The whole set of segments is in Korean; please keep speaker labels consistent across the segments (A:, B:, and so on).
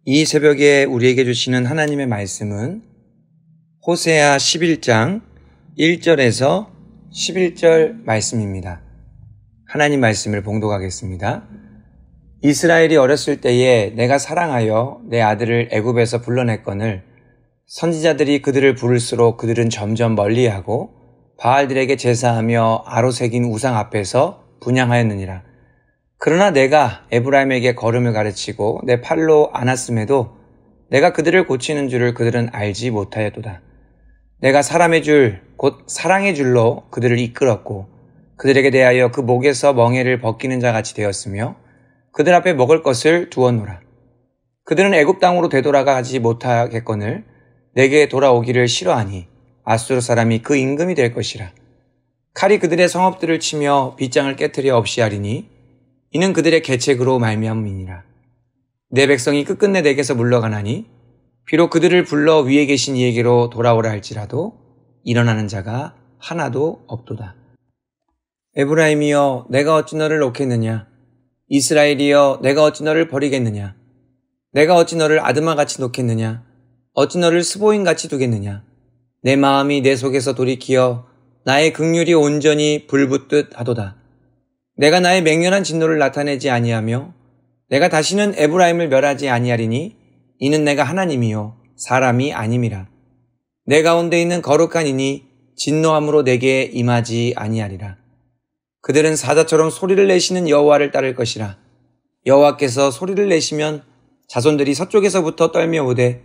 A: 이 새벽에 우리에게 주시는 하나님의 말씀은 호세아 11장 1절에서 11절 말씀입니다. 하나님 말씀을 봉독하겠습니다. 이스라엘이 어렸을 때에 내가 사랑하여 내 아들을 애굽에서 불러냈거늘 선지자들이 그들을 부를수록 그들은 점점 멀리하고 바알들에게 제사하며 아로새긴 우상 앞에서 분향하였느니라. 그러나 내가 에브라임에게 걸음을 가르치고 내 팔로 안았음에도 내가 그들을 고치는 줄을 그들은 알지 못하였도다. 내가 사람의 줄, 곧 사랑의 줄로 그들을 이끌었고 그들에게 대하여 그 목에서 멍에를 벗기는 자 같이 되었으며 그들 앞에 먹을 것을 두었노라. 그들은 애굽 땅으로 되돌아가지 못하겠거늘 내게 돌아오기를 싫어하니 아수르 사람이 그 임금이 될 것이라. 칼이 그들의 성읍들을 치며 빗장을 깨트려 없이 하리니 이는 그들의 계책으로 말미암음이니라. 내 백성이 끝끝내 내게서 물러가나니 비록 그들을 불러 위에 계신 이에게로 돌아오라 할지라도 일어나는 자가 하나도 없도다. 에브라임이여 내가 어찌 너를 놓겠느냐. 이스라엘이여 내가 어찌 너를 버리겠느냐. 내가 어찌 너를 아드마같이 놓겠느냐. 어찌 너를 스보임같이 두겠느냐. 내 마음이 내 속에서 돌이키어 나의 긍휼이 온전히 불붙듯 하도다. 내가 나의 맹렬한 진노를 나타내지 아니하며 내가 다시는 에브라임을 멸하지 아니하리니 이는 내가 하나님이요 사람이 아님이라. 내 가운데 있는 거룩한 이니 진노함으로 내게 임하지 아니하리라. 그들은 사자처럼 소리를 내시는 여호와를 따를 것이라. 여호와께서 소리를 내시면 자손들이 서쪽에서부터 떨며 오되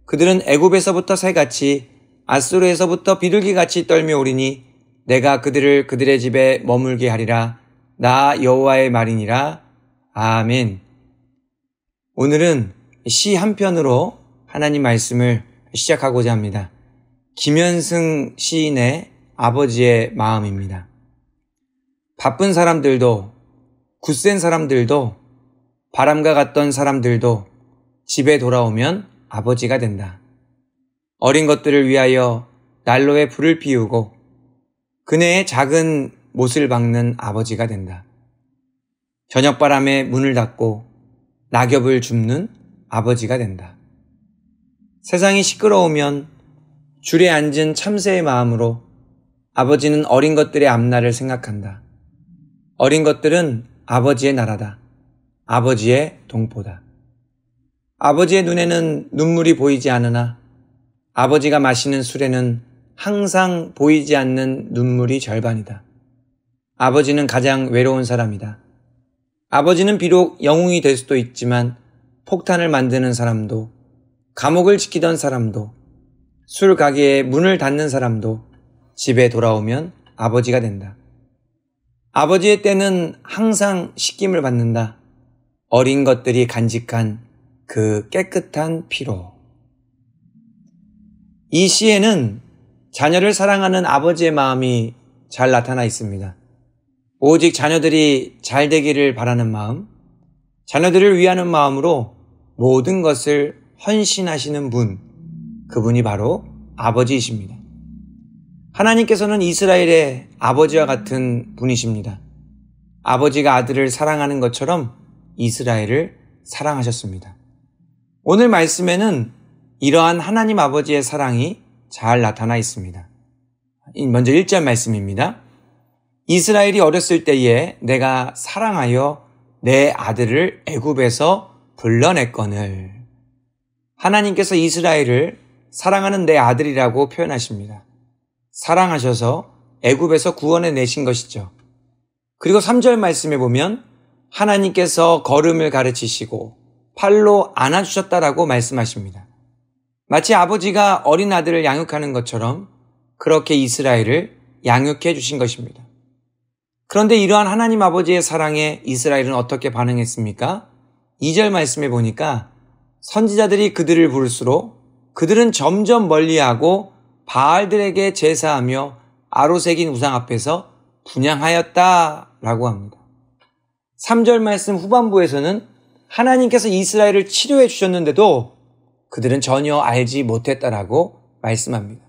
A: 그들은 애굽에서부터 새같이 아수르에서부터 비둘기같이 떨며 오리니 내가 그들을 그들의 집에 머물게 하리라. 나 여호와의 말이니라. 아멘. 오늘은 시 한 편으로 하나님 말씀을 시작하고자 합니다. 김현승 시인의 아버지의 마음입니다. 바쁜 사람들도 굳센 사람들도 바람과 같던 사람들도 집에 돌아오면 아버지가 된다. 어린 것들을 위하여 난로에 불을 피우고 그네의 작은 못을 박는 아버지가 된다. 저녁바람에 문을 닫고 낙엽을 줍는 아버지가 된다. 세상이 시끄러우면 줄에 앉은 참새의 마음으로 아버지는 어린 것들의 앞날을 생각한다. 어린 것들은 아버지의 나라다. 아버지의 동포다. 아버지의 눈에는 눈물이 보이지 않으나 아버지가 마시는 술에는 항상 보이지 않는 눈물이 절반이다. 아버지는 가장 외로운 사람이다. 아버지는 비록 영웅이 될 수도 있지만 폭탄을 만드는 사람도, 감옥을 지키던 사람도, 술 가게에 문을 닫는 사람도 집에 돌아오면 아버지가 된다. 아버지의 때는 항상 씻김을 받는다. 어린 것들이 간직한 그 깨끗한 피로. 이 시에는 자녀를 사랑하는 아버지의 마음이 잘 나타나 있습니다. 오직 자녀들이 잘 되기를 바라는 마음, 자녀들을 위하는 마음으로 모든 것을 헌신하시는 분, 그분이 바로 아버지이십니다. 하나님께서는 이스라엘의 아버지와 같은 분이십니다. 아버지가 아들을 사랑하는 것처럼 이스라엘을 사랑하셨습니다. 오늘 말씀에는 이러한 하나님 아버지의 사랑이 잘 나타나 있습니다. 먼저 1절 말씀입니다. 이스라엘이 어렸을 때에 내가 사랑하여 내 아들을 애굽에서 불러냈거늘. 하나님께서 이스라엘을 사랑하는 내 아들이라고 표현하십니다. 사랑하셔서 애굽에서 구원해 내신 것이죠. 그리고 3절 말씀에 보면 하나님께서 걸음을 가르치시고 팔로 안아주셨다라고 말씀하십니다. 마치 아버지가 어린 아들을 양육하는 것처럼 그렇게 이스라엘을 양육해 주신 것입니다. 그런데 이러한 하나님 아버지의 사랑에 이스라엘은 어떻게 반응했습니까? 2절 말씀에 보니까 선지자들이 그들을 부를수록 그들은 점점 멀리하고 바알들에게 제사하며 아로새긴 우상 앞에서 분향하였다라고 합니다. 3절 말씀 후반부에서는 하나님께서 이스라엘을 치료해 주셨는데도 그들은 전혀 알지 못했다라고 말씀합니다.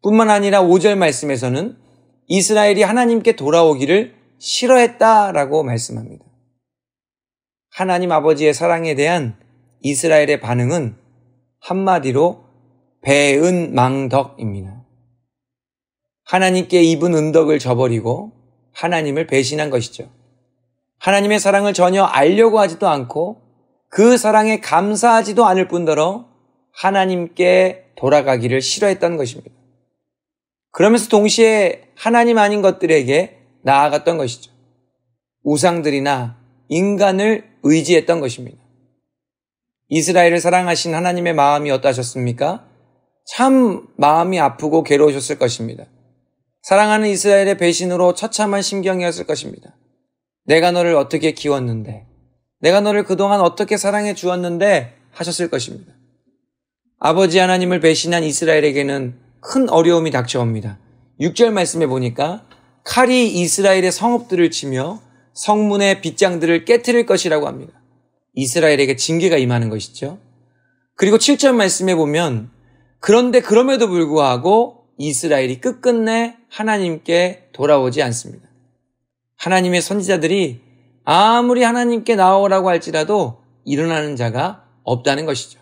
A: 뿐만 아니라 5절 말씀에서는 이스라엘이 하나님께 돌아오기를 싫어했다라고 말씀합니다. 하나님 아버지의 사랑에 대한 이스라엘의 반응은 한마디로 배은망덕입니다. 하나님께 입은 은덕을 저버리고 하나님을 배신한 것이죠. 하나님의 사랑을 전혀 알려고 하지도 않고 그 사랑에 감사하지도 않을 뿐더러 하나님께 돌아가기를 싫어했던 것입니다. 그러면서 동시에 하나님 아닌 것들에게 나아갔던 것이죠. 우상들이나 인간을 의지했던 것입니다. 이스라엘을 사랑하신 하나님의 마음이 어떠셨습니까? 참 마음이 아프고 괴로우셨을 것입니다. 사랑하는 이스라엘의 배신으로 처참한 심경이었을 것입니다. 내가 너를 어떻게 키웠는데, 내가 너를 그동안 어떻게 사랑해 주었는데 하셨을 것입니다. 아버지 하나님을 배신한 이스라엘에게는 큰 어려움이 닥쳐옵니다. 6절 말씀에 보니까 칼이 이스라엘의 성읍들을 치며 성문의 빗장들을 깨트릴 것이라고 합니다. 이스라엘에게 징계가 임하는 것이죠. 그리고 7절 말씀에 보면 그런데 그럼에도 불구하고 이스라엘이 끝끝내 하나님께 돌아오지 않습니다. 하나님의 선지자들이 아무리 하나님께 나오라고 할지라도 일어나는 자가 없다는 것이죠.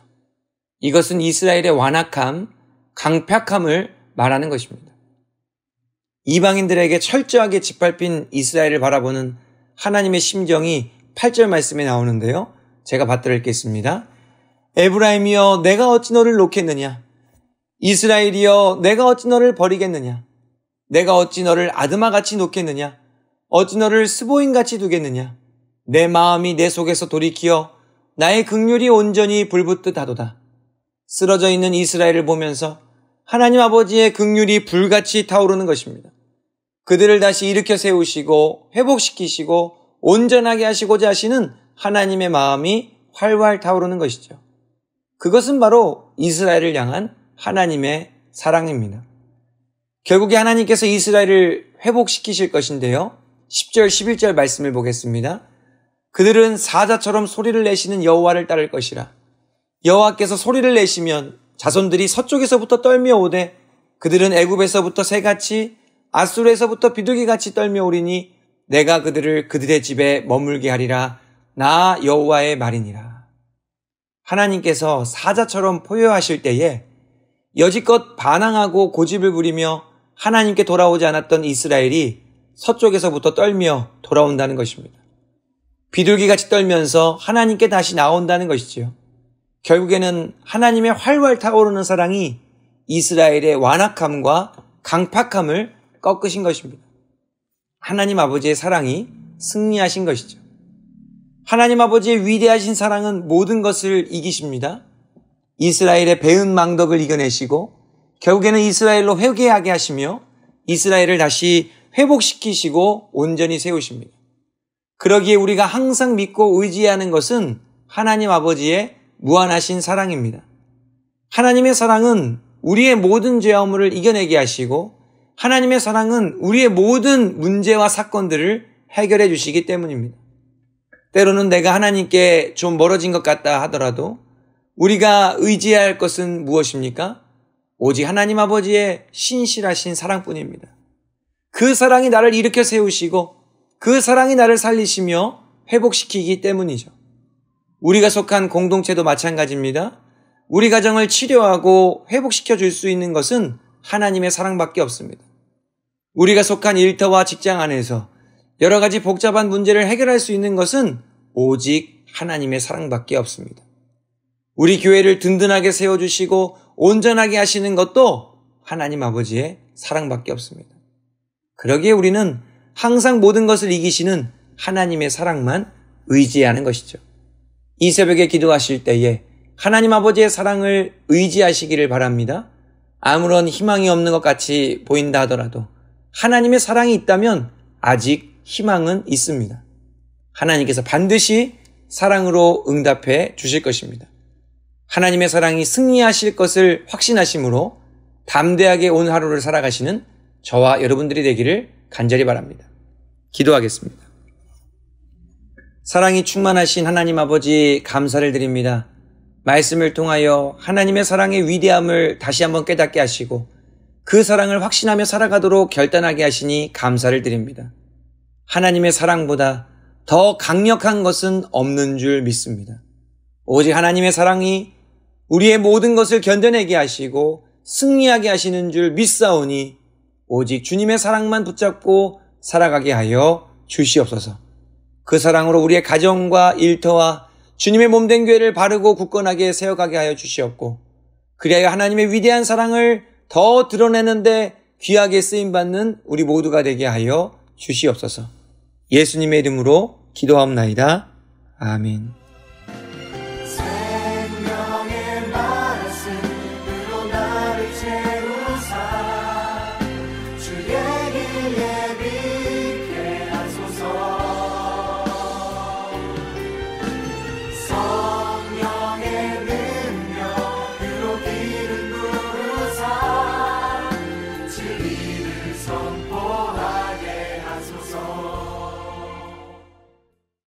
A: 이것은 이스라엘의 완악함, 강팍함을 말하는 것입니다. 이방인들에게 철저하게 짓밟힌 이스라엘을 바라보는 하나님의 심정이 8절 말씀에 나오는데요. 제가 받들어 읽겠습니다. 에브라임이여 내가 어찌 너를 놓겠느냐? 이스라엘이여 내가 어찌 너를 버리겠느냐? 내가 어찌 너를 아드마같이 놓겠느냐? 어찌 너를 스보인같이 두겠느냐? 내 마음이 내 속에서 돌이키어 나의 긍휼이 온전히 불붙듯 하도다. 쓰러져 있는 이스라엘을 보면서 하나님 아버지의 긍휼이 불같이 타오르는 것입니다. 그들을 다시 일으켜 세우시고 회복시키시고 온전하게 하시고자 하시는 하나님의 마음이 활활 타오르는 것이죠. 그것은 바로 이스라엘을 향한 하나님의 사랑입니다. 결국에 하나님께서 이스라엘을 회복시키실 것인데요. 10절 11절 말씀을 보겠습니다. 그들은 사자처럼 소리를 내시는 여호와를 따를 것이라. 여호와께서 소리를 내시면 자손들이 서쪽에서부터 떨며 오되 그들은 애굽에서부터 새같이 아수르에서부터 비둘기같이 떨며 오리니 내가 그들을 그들의 집에 머물게 하리라. 나 여호와의 말이니라. 하나님께서 사자처럼 포효하실 때에 여지껏 반항하고 고집을 부리며 하나님께 돌아오지 않았던 이스라엘이 서쪽에서부터 떨며 돌아온다는 것입니다. 비둘기같이 떨면서 하나님께 다시 나온다는 것이지요. 결국에는 하나님의 활활 타오르는 사랑이 이스라엘의 완악함과 강팍함을 꺾으신 것입니다. 하나님 아버지의 사랑이 승리하신 것이죠. 하나님 아버지의 위대하신 사랑은 모든 것을 이기십니다. 이스라엘의 배은망덕을 이겨내시고 결국에는 이스라엘로 회개하게 하시며 이스라엘을 다시 회복시키시고 온전히 세우십니다. 그러기에 우리가 항상 믿고 의지하는 것은 하나님 아버지의 무한하신 사랑입니다. 하나님의 사랑은 우리의 모든 죄악물을 이겨내게 하시고 하나님의 사랑은 우리의 모든 문제와 사건들을 해결해 주시기 때문입니다. 때로는 내가 하나님께 좀 멀어진 것 같다 하더라도 우리가 의지해야 할 것은 무엇입니까? 오직 하나님 아버지의 신실하신 사랑뿐입니다. 그 사랑이 나를 일으켜 세우시고 그 사랑이 나를 살리시며 회복시키기 때문이죠. 우리가 속한 공동체도 마찬가지입니다. 우리 가정을 치료하고 회복시켜 줄 수 있는 것은 하나님의 사랑밖에 없습니다. 우리가 속한 일터와 직장 안에서 여러 가지 복잡한 문제를 해결할 수 있는 것은 오직 하나님의 사랑밖에 없습니다. 우리 교회를 든든하게 세워주시고 온전하게 하시는 것도 하나님 아버지의 사랑밖에 없습니다. 그러기에 우리는 항상 모든 것을 이기시는 하나님의 사랑만 의지하는 것이죠. 이 새벽에 기도하실 때에 하나님 아버지의 사랑을 의지하시기를 바랍니다. 아무런 희망이 없는 것 같이 보인다 하더라도 하나님의 사랑이 있다면 아직 희망은 있습니다. 하나님께서 반드시 사랑으로 응답해 주실 것입니다. 하나님의 사랑이 승리하실 것을 확신하심으로 담대하게 오늘 하루를 살아가시는 저와 여러분들이 되기를 간절히 바랍니다. 기도하겠습니다. 사랑이 충만하신 하나님 아버지 감사를 드립니다. 말씀을 통하여 하나님의 사랑의 위대함을 다시 한번 깨닫게 하시고 그 사랑을 확신하며 살아가도록 결단하게 하시니 감사를 드립니다. 하나님의 사랑보다 더 강력한 것은 없는 줄 믿습니다. 오직 하나님의 사랑이 우리의 모든 것을 견뎌내게 하시고 승리하게 하시는 줄 믿사오니 오직 주님의 사랑만 붙잡고 살아가게 하여 주시옵소서. 그 사랑으로 우리의 가정과 일터와 주님의 몸된 교회를 바르고 굳건하게 세워가게 하여 주시옵고, 그리하여 하나님의 위대한 사랑을 더 드러내는데 귀하게 쓰임받는 우리 모두가 되게 하여 주시옵소서. 예수님의 이름으로 기도하옵나이다. 아멘.
B: 생명의 말씀으로 나를 채우사 주의 길 예비케 하소서. 성령의 능력으로 길을 부르사 진리를 선